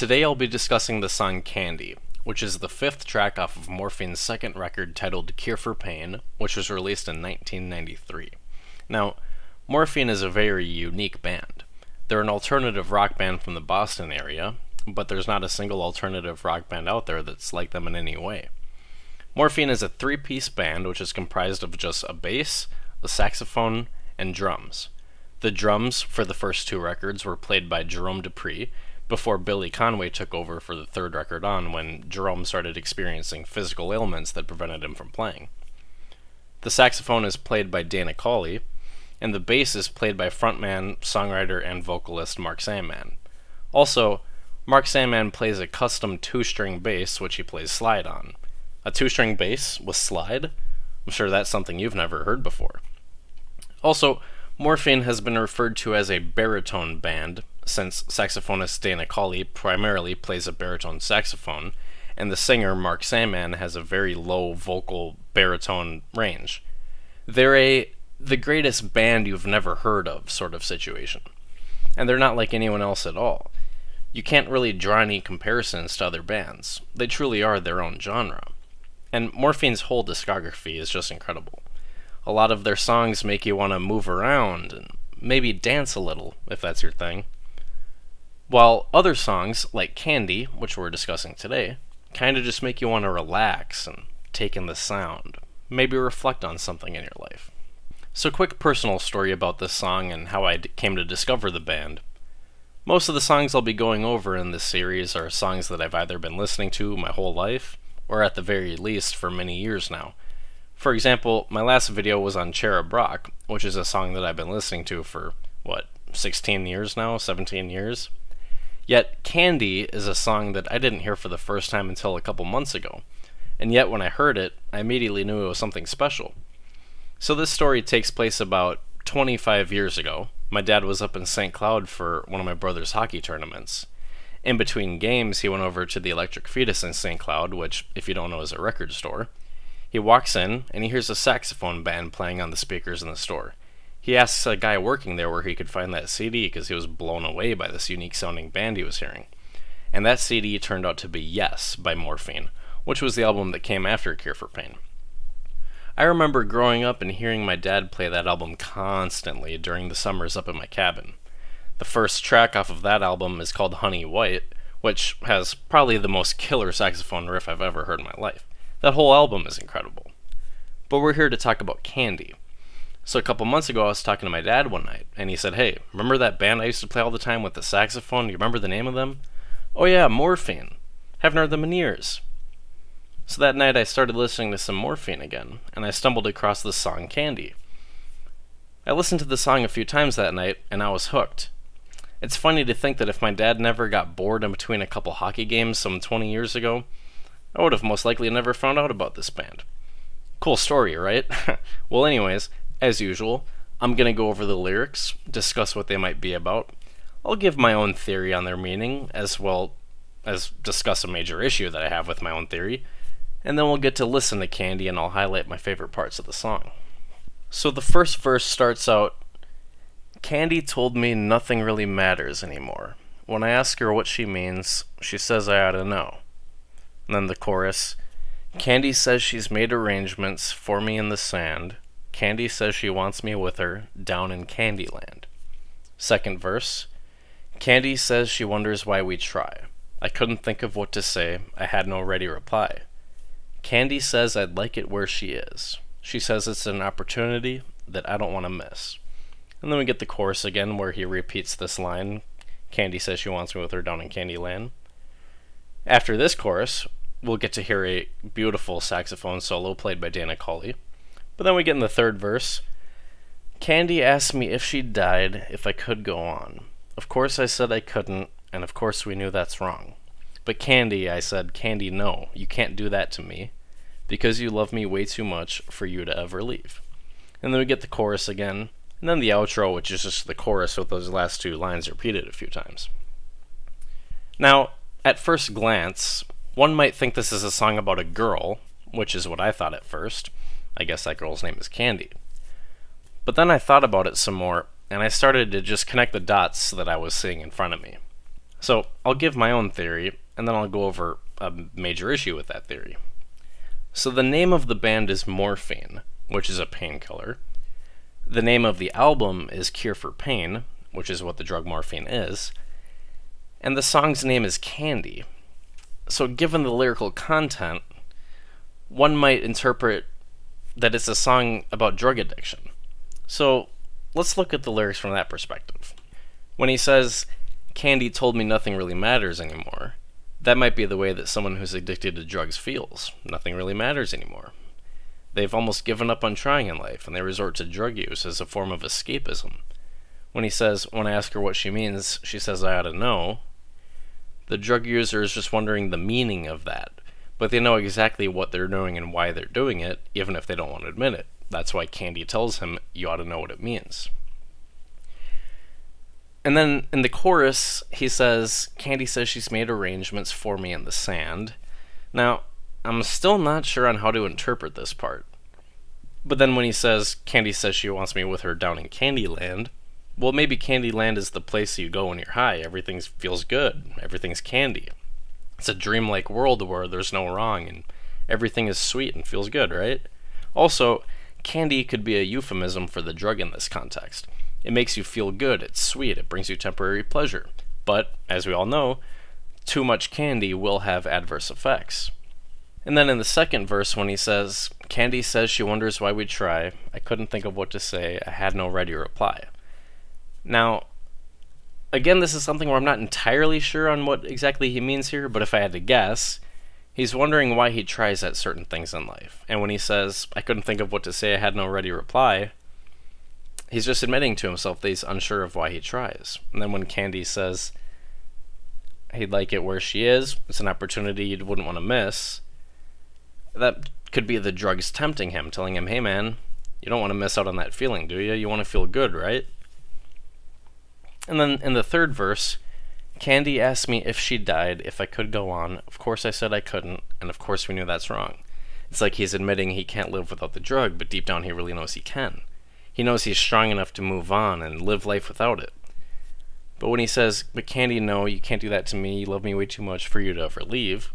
Today I'll be discussing the song Candy, which is the fifth track off of Morphine's second record titled Cure for Pain, which was released in 1993. Now, Morphine is a very unique band. They're an alternative rock band from the Boston area, but there's not a single alternative rock band out there that's like them in any way. Morphine is a three-piece band which is comprised of just a bass, a saxophone, and drums. The drums for the first two records were played by Jerome Dupree, before Billy Conway took over for the third record on when Jerome started experiencing physical ailments that prevented him from playing. The saxophone is played by Dana Cawley, and the bass is played by frontman, songwriter, and vocalist Mark Sandman. Also, Mark Sandman plays a custom two-string bass which he plays slide on. A two-string bass with slide? I'm sure that's something you've never heard before. Also, Morphine has been referred to as a baritone band, since saxophonist Dana Cawley primarily plays a baritone saxophone, and the singer Mark Sandman has a very low vocal baritone range. They're the greatest band you've never heard of sort of situation. And they're not like anyone else at all. You can't really draw any comparisons to other bands. They truly are their own genre. And Morphine's whole discography is just incredible. A lot of their songs make you want to move around and maybe dance a little, if that's your thing. While other songs, like Candy, which we're discussing today, kinda just make you want to relax and take in the sound. Maybe reflect on something in your life. So quick personal story about this song and how I came to discover the band. Most of the songs I'll be going over in this series are songs that I've either been listening to my whole life, or at the very least for many years now. For example, my last video was on Cherub Rock, which is a song that I've been listening to for, 16 years now? 17 years? Yet, Candy is a song that I didn't hear for the first time until a couple months ago, and yet when I heard it, I immediately knew it was something special. So this story takes place about 25 years ago. My dad was up in St. Cloud for one of my brother's hockey tournaments. In between games, he went over to the Electric Fetus in St. Cloud, which, if you don't know, is a record store. He walks in, and he hears a saxophone band playing on the speakers in the store. He asks a guy working there where he could find that CD because he was blown away by this unique sounding band he was hearing. And that CD turned out to be Yes by Morphine, which was the album that came after Cure for Pain. I remember growing up and hearing my dad play that album constantly during the summers up in my cabin. The first track off of that album is called Honey White, which has probably the most killer saxophone riff I've ever heard in my life. That whole album is incredible. But we're here to talk about Candy. So a couple months ago I was talking to my dad one night, and he said, "Hey, remember that band I used to play all the time with the saxophone? Do you remember the name of them?" "Oh yeah, Morphine. Haven't heard them in years." So that night I started listening to some Morphine again, and I stumbled across the song Candy. I listened to the song a few times that night, and I was hooked. It's funny to think that if my dad never got bored in between a couple hockey games some 20 years ago, I would have most likely never found out about this band. Cool story, right? Well anyways, as usual, I'm going to go over the lyrics, discuss what they might be about. I'll give my own theory on their meaning, as well as discuss a major issue that I have with my own theory, and then we'll get to listen to Candy and I'll highlight my favorite parts of the song. So the first verse starts out, "Candy told me nothing really matters anymore. When I ask her what she means, she says I ought to know." And then the chorus, "Candy says she's made arrangements for me in the sand. Candy says she wants me with her down in Candyland." Second verse, "Candy says she wonders why we try. I couldn't think of what to say, I had no ready reply. Candy says I'd like it where she is. She says it's an opportunity that I don't want to miss." And then we get the chorus again where he repeats this line, "Candy says she wants me with her down in Candyland." After this chorus, we'll get to hear a beautiful saxophone solo played by Dana Cawley. But then we get in the third verse, "Candy asked me if she died, if I could go on. Of course I said I couldn't, and of course we knew that's wrong. But Candy, I said, Candy, no, you can't do that to me, because you love me way too much for you to ever leave." And then we get the chorus again, and then the outro, which is just the chorus with those last two lines repeated a few times. Now, at first glance, one might think this is a song about a girl, which is what I thought at first. I guess that girl's name is Candy. But then I thought about it some more, and I started to just connect the dots that I was seeing in front of me. So I'll give my own theory, and then I'll go over a major issue with that theory. So the name of the band is Morphine, which is a painkiller. The name of the album is Cure for Pain, which is what the drug morphine is. And the song's name is Candy. So given the lyrical content, one might interpret that it's a song about drug addiction. So let's look at the lyrics from that perspective. When he says, Candy told me nothing really matters anymore, that might be the way that someone who's addicted to drugs feels. Nothing really matters anymore. They've almost given up on trying in life, and they resort to drug use as a form of escapism. When he says, when I ask her what she means, she says I ought to know, the drug user is just wondering the meaning of that, but they know exactly what they're doing and why they're doing it, even if they don't want to admit it. That's why Candy tells him, you ought to know what it means. And then in the chorus, he says, Candy says she's made arrangements for me in the sand. Now, I'm still not sure on how to interpret this part. But then when he says, Candy says she wants me with her down in Candyland, well, maybe Candyland is the place you go when you're high. Everything feels good. Everything's candy. It's a dreamlike world where there's no wrong and everything is sweet and feels good, right? Also, candy could be a euphemism for the drug in this context. It makes you feel good, it's sweet, it brings you temporary pleasure. But, as we all know, too much candy will have adverse effects. And then in the second verse when he says, Candy says she wonders why we try, I couldn't think of what to say, I had no ready reply. Now, again, this is something where I'm not entirely sure on what exactly he means here, but if I had to guess, he's wondering why he tries at certain things in life. And when he says, I couldn't think of what to say, I had no ready reply, he's just admitting to himself that he's unsure of why he tries. And then when Candy says he'd like it where she is, it's an opportunity you wouldn't want to miss, that could be the drugs tempting him, telling him, hey man, you don't want to miss out on that feeling, do you? You want to feel good, right? And then in the third verse, Candy asked me if she died, if I could go on. Of course I said I couldn't, and of course we knew that's wrong. It's like he's admitting he can't live without the drug, but deep down he really knows he can. He knows he's strong enough to move on and live life without it. But when he says, but Candy, no, you can't do that to me, you love me way too much for you to ever leave,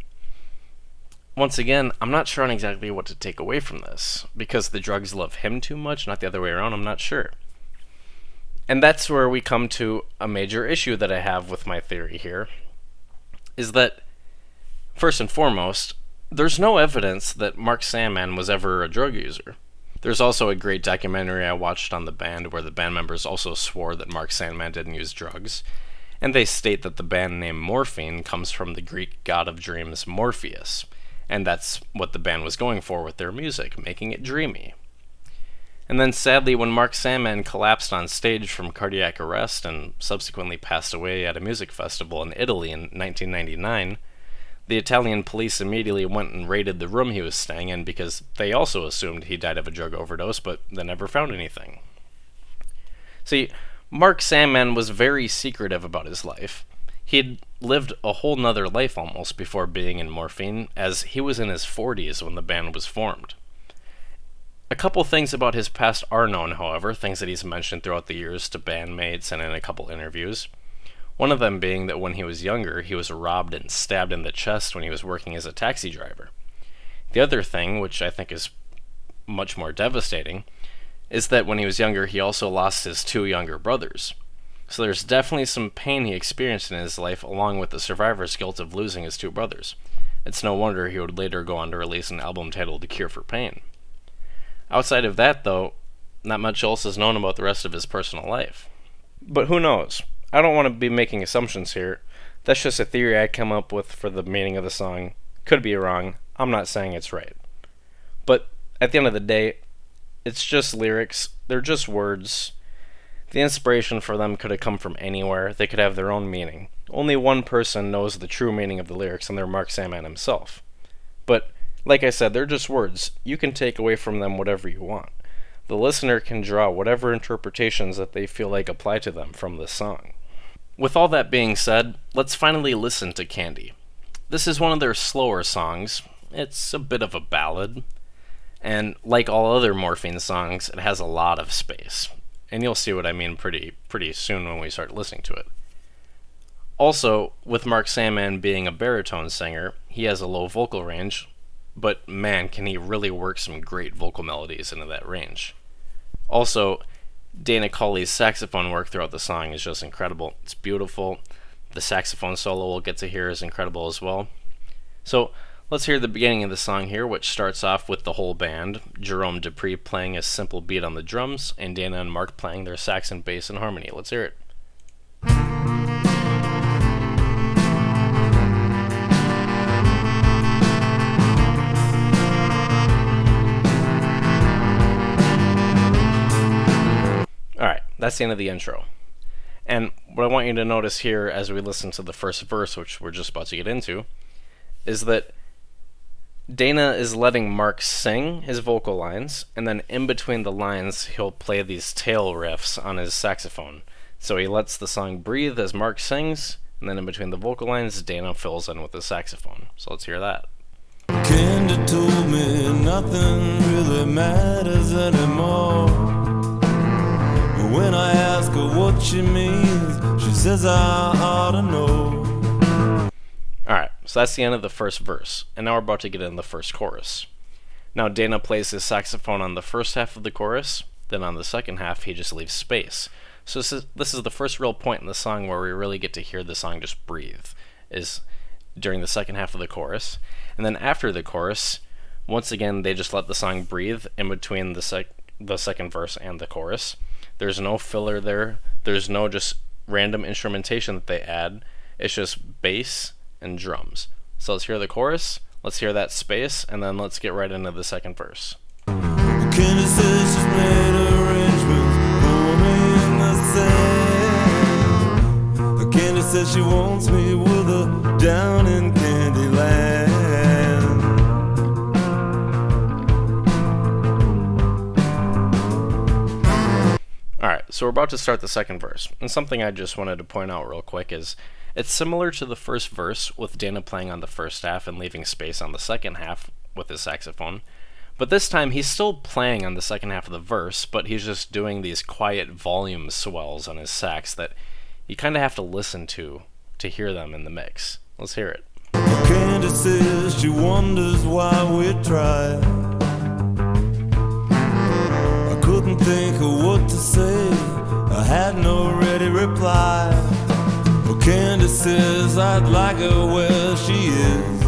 once again, I'm not sure on exactly what to take away from this, because the drugs love him too much, not the other way around, I'm not sure. And that's where we come to a major issue that I have with my theory here, is that, first and foremost, there's no evidence that Mark Sandman was ever a drug user. There's also a great documentary I watched on the band where the band members also swore that Mark Sandman didn't use drugs, and they state that the band name Morphine comes from the Greek god of dreams Morpheus, and that's what the band was going for with their music, making it dreamy. And then sadly, when Mark Sandman collapsed on stage from cardiac arrest and subsequently passed away at a music festival in Italy in 1999, the Italian police immediately went and raided the room he was staying in because they also assumed he died of a drug overdose, but they never found anything. See, Mark Sandman was very secretive about his life. He'd lived a whole nother life almost before being in Morphine, as he was in his 40s when the band was formed. A couple things about his past are known, however, things that he's mentioned throughout the years to bandmates and in a couple interviews. One of them being that when he was younger, he was robbed and stabbed in the chest when he was working as a taxi driver. The other thing, which I think is much more devastating, is that when he was younger, he also lost his two younger brothers. So there's definitely some pain he experienced in his life, along with the survivor's guilt of losing his two brothers. It's no wonder he would later go on to release an album titled Cure for Pain. Outside of that, though, not much else is known about the rest of his personal life. But who knows? I don't want to be making assumptions here. That's just a theory I come up with for the meaning of the song. Could be wrong. I'm not saying it's right. But at the end of the day, it's just lyrics. They're just words. The inspiration for them could have come from anywhere. They could have their own meaning. Only one person knows the true meaning of the lyrics, and they're Mark Sandman himself. But, like I said, they're just words. You can take away from them whatever you want. The listener can draw whatever interpretations that they feel like apply to them from this song. With all that being said, let's finally listen to Candy. This is one of their slower songs. It's a bit of a ballad. And like all other Morphine songs, it has a lot of space. And you'll see what I mean pretty soon when we start listening to it. Also, with Mark Sandman being a baritone singer, he has a low vocal range, but man, can he really work some great vocal melodies into that range. Also, Dana Cawley's saxophone work throughout the song is just incredible. It's beautiful. The saxophone solo we'll get to hear is incredible as well. So, let's hear the beginning of the song here, which starts off with the whole band, Jerome Dupree playing a simple beat on the drums, and Dana and Mark playing their sax and bass in harmony. Let's hear it. Alright, that's the end of the intro. And what I want you to notice here as we listen to the first verse, which we're just about to get into, is that Dana is letting Mark sing his vocal lines, and then in between the lines, he'll play these tail riffs on his saxophone. So he lets the song breathe as Mark sings, and then in between the vocal lines, Dana fills in with the saxophone. So let's hear that. Candy told me nothing really matters anymore. When I ask her what she means, she says I ought to know. Alright, so that's the end of the first verse, and now we're about to get into the first chorus. Now Dana plays his saxophone on the first half of the chorus, then on the second half he just leaves space. So this is the first real point in the song where we really get to hear the song just breathe, is during the second half of the chorus. And then after the chorus, once again they just let the song breathe in between the second verse and the chorus. There's no filler there. There's no just random instrumentation that they add. It's just bass and drums. So let's hear the chorus, let's hear that space, and then let's get right into the second verse. Candy says she's made arrangements for me in the sand. Candy says she wants me with her down in Candyland. Alright, so we're about to start the second verse, and something I just wanted to point out real quick is it's similar to the first verse with Dana playing on the first half and leaving space on the second half with his saxophone, but this time he's still playing on the second half of the verse, but he's just doing these quiet volume swells on his sax that you kind of have to listen to hear them in the mix. Let's hear it. Candy says she wonders why we try. I couldn't think of what to say, I had no ready reply. Well, Candy says I'd like her where she is.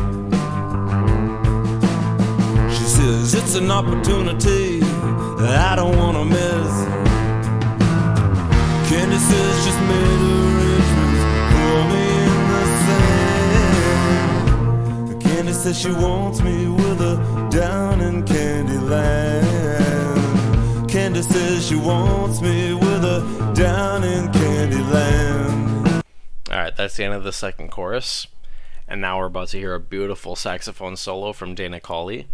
She says it's an opportunity that I don't want to miss. Candy says she's made arrangements for me in the sand. Candy says she wants me with her down in Candyland. Candy says she wants me with her down in Candyland. Alright, that's the end of the second chorus. And now we're about to hear a beautiful saxophone solo from Dana Cawley.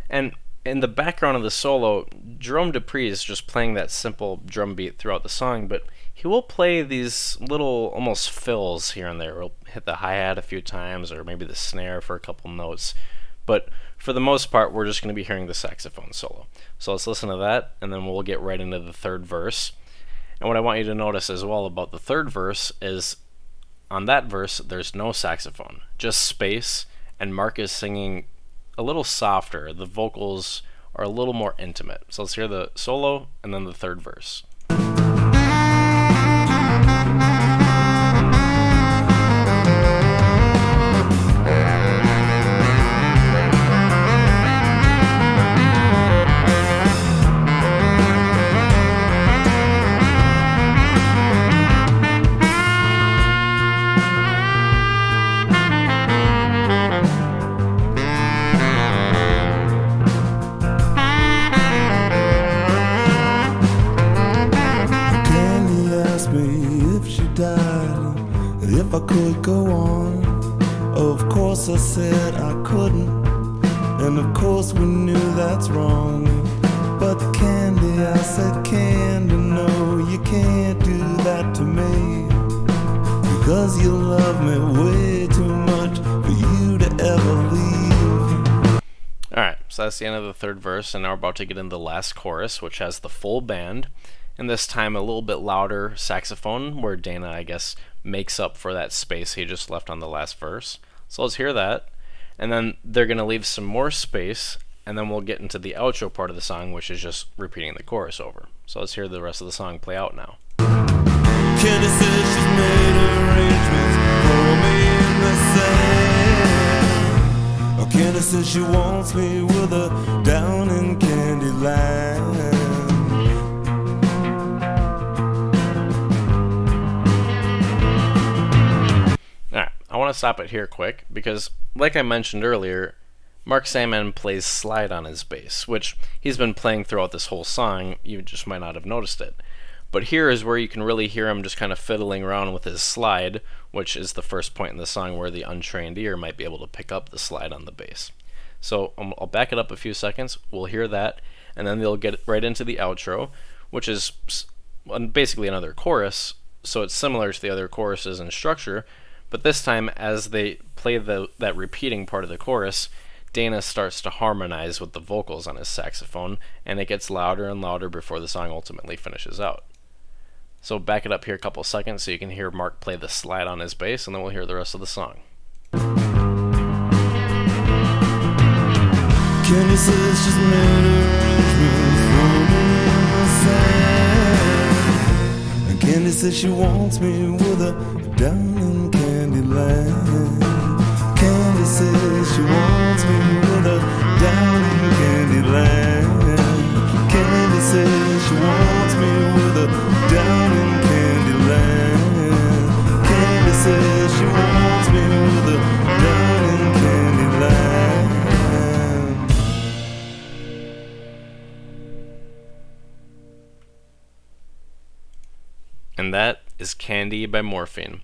And in the background of the solo, Jerome Dupree is just playing that simple drum beat throughout the song, but he will play these little almost fills here and there. He'll hit the hi-hat a few times, or maybe the snare for a couple notes. But for the most part, we're just going to be hearing the saxophone solo. So let's listen to that, and then we'll get right into the third verse. And what I want you to notice as well about the third verse is on that verse, there's no saxophone, just space, and Mark is singing a little softer. The vocals are a little more intimate. So let's hear the solo and then the third verse. If I could go on, of course I said I couldn't, and of course we knew that's wrong. But Candy, I said, Candy, no, you can't do that to me, because you love me way too much for you to ever leave. Alright, so that's the end of the third verse, and now we're about to get into the last chorus, which has the full band, and this time a little bit louder saxophone, where Dana, I guess, makes up for that space he just left on the last verse. So let's hear that. And then they're going to leave some more space, and then we'll get into the outro part of the song, which is just repeating the chorus over. So let's hear the rest of the song play out now. Candy says she's made arrangements for me in the sand. Oh, Candy says she wants me with her down in Candyland. Alright, I want to stop it here quick because, like I mentioned earlier, Mark Sandman plays slide on his bass, which he's been playing throughout this whole song. You just might not have noticed it. But here is where you can really hear him just kind of fiddling around with his slide, which is the first point in the song where the untrained ear might be able to pick up the slide on the bass. So I'll back it up a few seconds, we'll hear that, and then they'll get right into the outro, which is basically another chorus, so it's similar to the other choruses in structure, but this time as they play that repeating part of the chorus, Dana starts to harmonize with the vocals on his saxophone, and it gets louder and louder before the song ultimately finishes out. So back it up here a couple seconds so you can hear Mark play the slide on his bass, and then we'll hear the rest of the song. Candy says she's made arrangements for me in the sand. And Candy says she wants me with her down in Candyland. Candy says she wants me with her down in Candyland. Candy says she wants me with her down in Candyland. Candy says she wants me with her down in Candyland. And that is Candy by Morphine.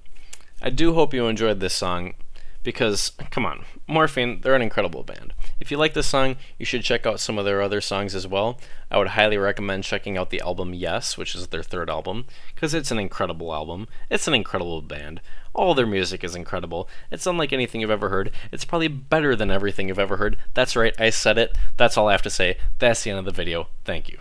I do hope you enjoyed this song because, come on, Morphine, they're an incredible band. If you like this song, you should check out some of their other songs as well. I would highly recommend checking out the album Yes, which is their third album, because it's an incredible album. It's an incredible band. All their music is incredible. It's unlike anything you've ever heard. It's probably better than everything you've ever heard. That's right, I said it. That's all I have to say. That's the end of the video. Thank you.